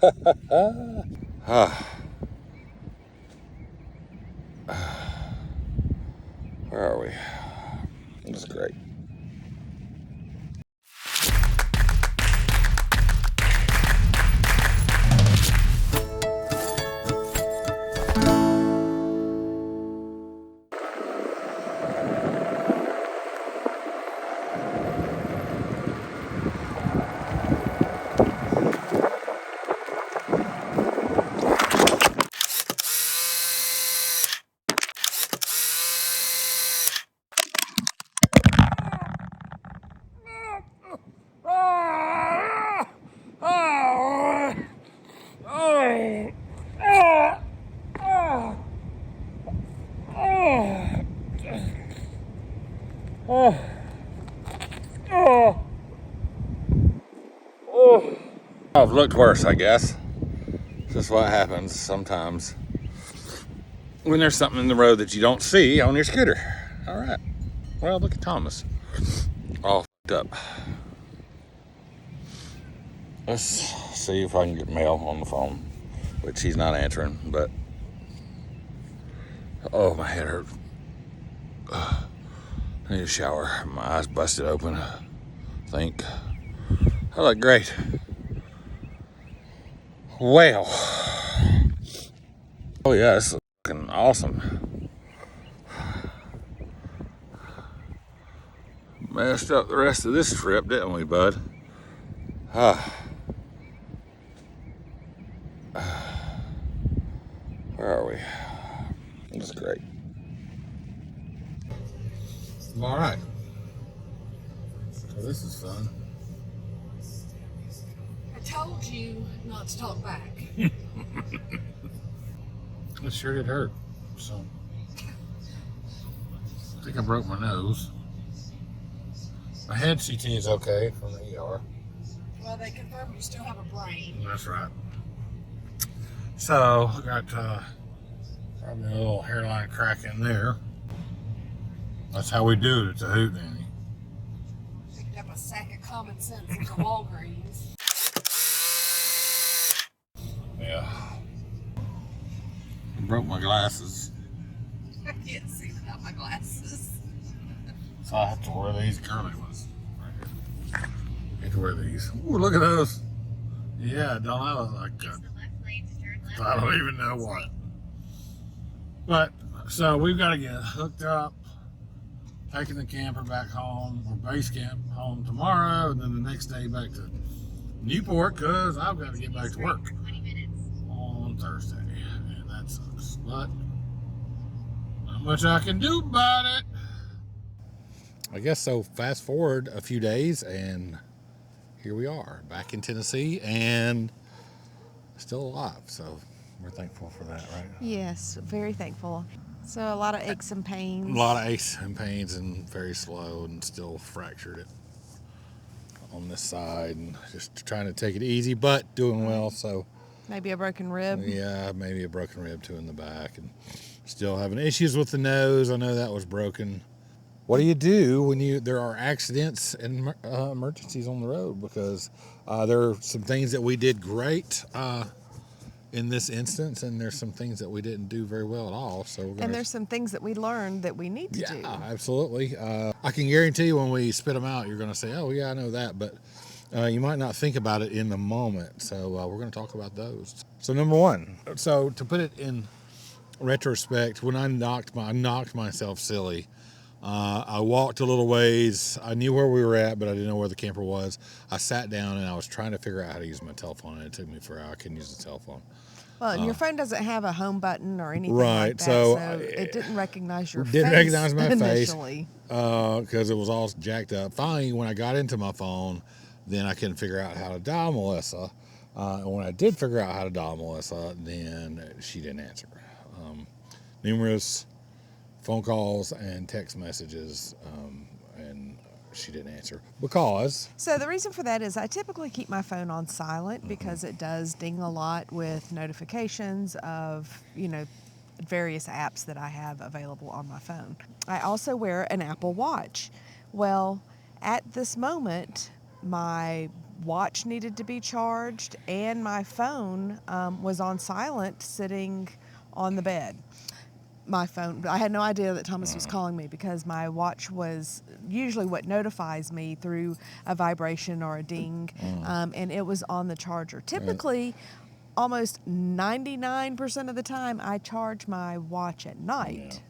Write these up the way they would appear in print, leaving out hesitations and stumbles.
Where are we? This is great. I've looked worse, I guess. Just what happens sometimes when there's something in the road that you don't see on your scooter. All right. Well, look at Thomas. All f***ed up. Let's see if I can get Mel on the phone, which he's not answering, but oh, my head hurts. I need a shower. My eyes busted open. I think. I look great. Well. Oh, yeah, this is looking awesome. Messed up the rest of this trip, didn't we, bud? Where are we? This is great. All right. Well, this is fun. I told you not to talk back. It sure did hurt. So, I think I broke my nose. My head CT is okay from the ER. Well, they confirmed you still have a brain. That's right. So, I got probably a little hairline crack in there. That's how we do it at the Hootenanny. Picked up a sack of common sense at the Walgreens. Yeah. I broke my glasses. I can't see without my glasses. So I have to wear these curly ones right here. I have to wear these. Ooh, look at those. Yeah, don't I look like I don't even know what. But, so we've got to get hooked up, taking the camper back home, or base camp home tomorrow, and then the next day back to Newport, because I've got to get back to work on Thursday. And that sucks. But, not much I can do about it. I guess so. Fast forward a few days, and here we are, back in Tennessee, and still alive. So we're thankful for that, right? Yes, very thankful. So a lot of aches and pains. A lot of aches and pains, and very slow, and still fractured it on this side, and just trying to take it easy, but doing well. So maybe a broken rib. yeah, maybe a broken rib too in the back, and still having issues with the nose. I know that was broken. What do you do when there are accidents and emergencies on the road? Because there are some things that we did great in this instance, and there's some things that we didn't do very well at all. So and there's some things that we learned that we need to do. Yeah, absolutely. I can guarantee you when we spit them out, you're going to say, oh, yeah, I know that. But you might not think about it in the moment. So we're going to talk about those. So number one, so to put it in retrospect, when I knocked myself silly. I walked a little ways. I knew where we were at, but I didn't know where the camper was. I sat down and I was trying to figure out how to use my telephone, and it took me forever. I couldn't use the telephone. Well, and your phone doesn't have a home button or anything right, like that, so it didn't recognize your face. Didn't recognize my initially. face because it was all jacked up. Finally, when I got into my phone, then I couldn't figure out how to dial Melissa. And when I did figure out how to dial Melissa, then she didn't answer. Numerous phone calls and text messages, and she didn't answer because. So the reason for that is I typically keep my phone on silent because it does ding a lot with notifications of, various apps that I have available on my phone. I also wear an Apple Watch. Well, at this moment, my watch needed to be charged, and my phone was on silent sitting on the bed. My phone, I had no idea that Thomas was calling me because my watch was usually what notifies me through a vibration or a ding, and it was on the charger. Typically, almost 99% of the time, I charge my watch at night.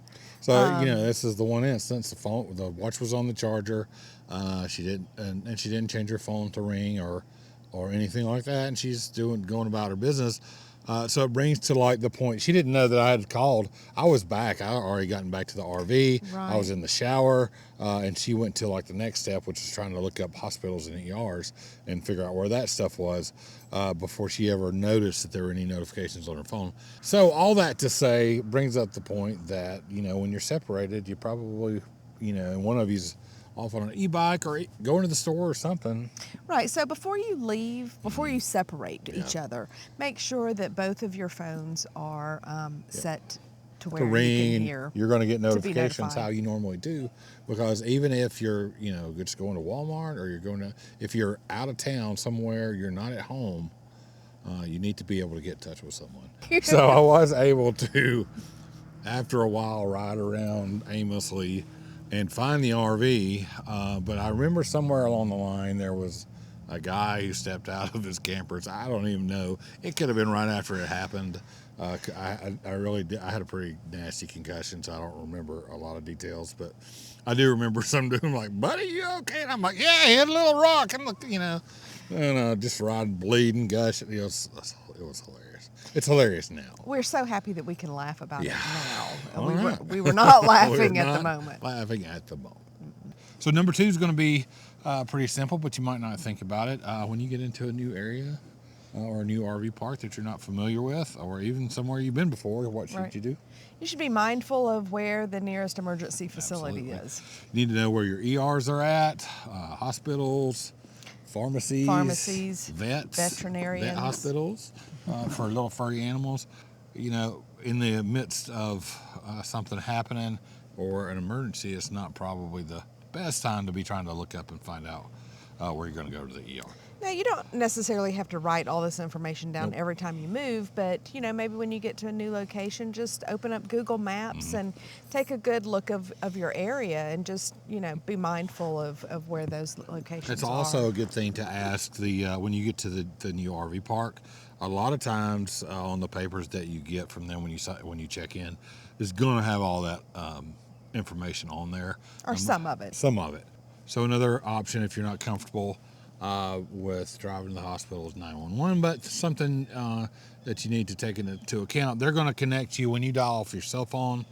So this is the one instance the watch was on the charger. She didn't change her phone to ring or anything like that, and she's going about her business. So it brings to light the point. She didn't know that I had called. I was back. I had already gotten back to the RV. Right. I was in the shower, and she went to like the next step, which is trying to look up hospitals and ERs and figure out where that stuff was before she ever noticed that there were any notifications on her phone. So all that to say brings up the point that, when you're separated, you probably, one of you's off on an e-bike or going to the store or something. Right. So before you leave, before you separate each other, make sure that both of your phones are set to where To ring, you can and hear. you're going to get notifications notified. how you normally do, because even if you're, just going to Walmart or if you're out of town somewhere, you're not at home, you need to be able to get in touch with someone. So I was able to, after a while, ride around aimlessly and find the RV, but I remember somewhere along the line there was a guy who stepped out of his campers. I don't even know. It could have been right after it happened. I really did. I had a pretty nasty concussion, so I don't remember a lot of details, but I do remember some dude like, "Buddy, you okay?" And I'm like, "Yeah, he hit a little rock," and look, and just riding, bleeding, gushing. It was hilarious. It's hilarious now. We're so happy that we can laugh about it now. All We right. we were not laughing We're at the not moment. Laughing at the moment. So number 2 is going to be pretty simple, but you might not think about it. When you get into a new area or a new RV park that you're not familiar with, or even somewhere you've been before, what should you do? You should be mindful of where the nearest emergency facility is. You need to know where your ERs are at, hospitals, pharmacies, vets, veterinarians, vet hospitals for little furry animals. In the midst of something happening or an emergency, it's not probably the best time to be trying to look up and find out where you're going to go to the ER. Now, you don't necessarily have to write all this information down every time you move, but, maybe when you get to a new location, just open up Google Maps and take a good look of your area and just, be mindful of where those locations are. It's also a good thing to ask when you get to the new RV park. A lot of times on the papers that you get from them when you check in, is going to have all that information on there. Or some of it. Some of it. So another option, if you're not comfortable with driving to the hospital, is 911, but something that you need to take into account. They're going to connect you when you dial off your cell phone.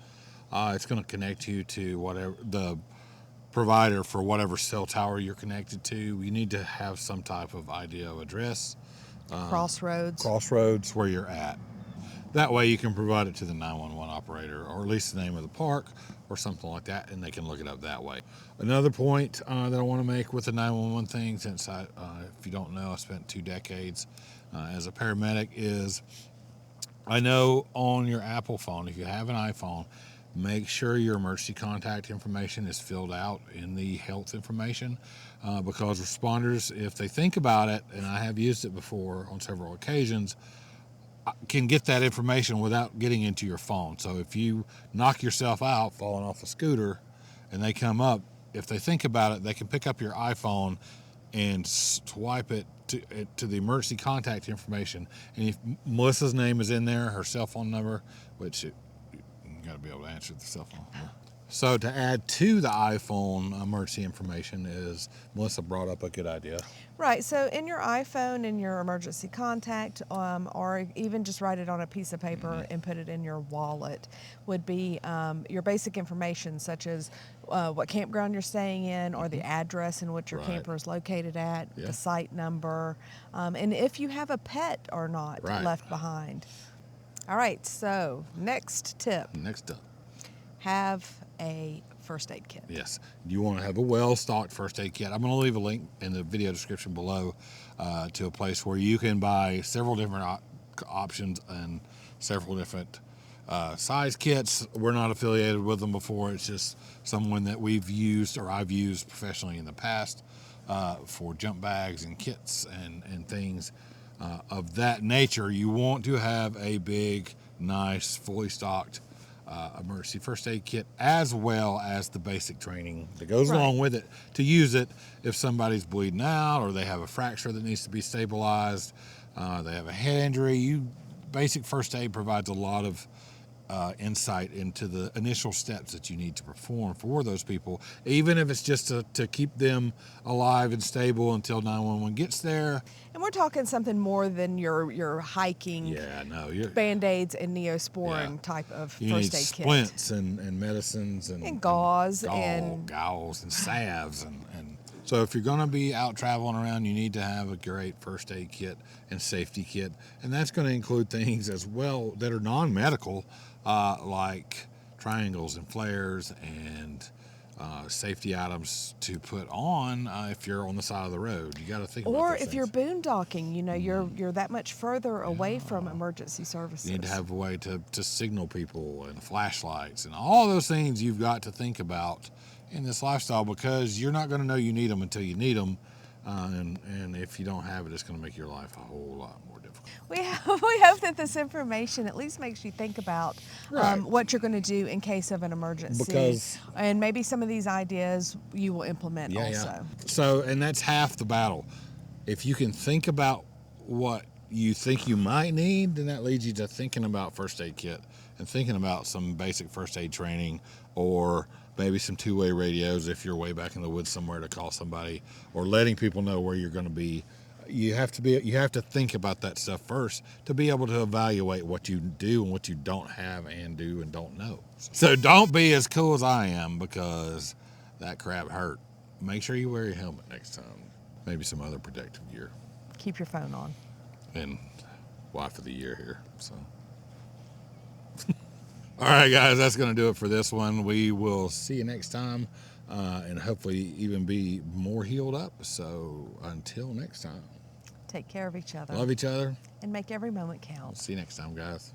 It's going to connect you to whatever the provider for whatever cell tower you're connected to. You need to have some type of idea of address. Crossroads where you're at. That way you can provide it to the 911 operator, or at least the name of the park or something like that, and they can look it up that way. Another point that I want to make with the 911 thing, since if you don't know, I spent 2 decades as a paramedic, is I know on your Apple phone, if you have an iPhone, make sure your emergency contact information is filled out in the health information, because responders, if they think about it, and I have used it before on several occasions, can get that information without getting into your phone. So if you knock yourself out falling off a scooter and they come up, if they think about it, they can pick up your iPhone and swipe it to the emergency contact information. And if Melissa's name is in there, her cell phone number, which you got to be able to answer the cell phone number. So to add to the iPhone emergency information is, Melissa brought up a good idea. Right, so in your iPhone, in your emergency contact, or even just write it on a piece of paper and put it in your wallet, would be your basic information, such as what campground you're staying in, or the address in which your camper is located at, the site number, and if you have a pet or not left behind. All right, so next tip. Next up. Have a first aid kit. Yes, you want to have a well-stocked first aid kit. I'm going to leave a link in the video description below to a place where you can buy several different options and several different size kits. We're not affiliated with them before. It's just someone that we've used or I've used professionally in the past. for jump bags and kits and things of that nature. You want to have a big, nice, fully stocked emergency first aid kit, as well as the basic training that goes along with it, to use it if somebody's bleeding out or they have a fracture that needs to be stabilized, they have a head injury. Basic first aid provides a lot of insight into the initial steps that you need to perform for those people, even if it's just to keep them alive and stable until 911 gets there. And we're talking something more than your hiking Band-Aids and Neosporin type of you first need aid kit. splints and medicines and gauze and gauze and salves and so if you're going to be out traveling around, you need to have a great first aid kit and safety kit, and that's going to include things as well that are non-medical, like triangles and flares and safety items to put on if you're on the side of the road. You got to think about those things. Or if you're boondocking, you're that much further away from emergency services. You need to have a way to signal people and flashlights and all those things you've got to think about in this lifestyle, because you're not going to know you need them until you need them, and if you don't have it, it's going to make your life a whole lot more difficult. We hope that this information at least makes you think about what you're going to do in case of an emergency, and maybe some of these ideas you will implement also. So, and that's half the battle. If you can think about what you think you might need, then that leads you to thinking about first aid kit and thinking about some basic first aid training, or maybe some two-way radios if you're way back in the woods somewhere to call somebody, or letting people know where you're going to be. You have to think about that stuff first to be able to evaluate what you do and what you don't have and do and don't know. So don't be as cool as I am, because that crap hurt. Make sure you wear your helmet next time. Maybe some other protective gear. Keep your phone on. And wife of the year here, so. All right, guys, that's going to do it for this one. We will see you next time, and hopefully even be more healed up. So until next time. Take care of each other. Love each other. And make every moment count. See you next time, guys.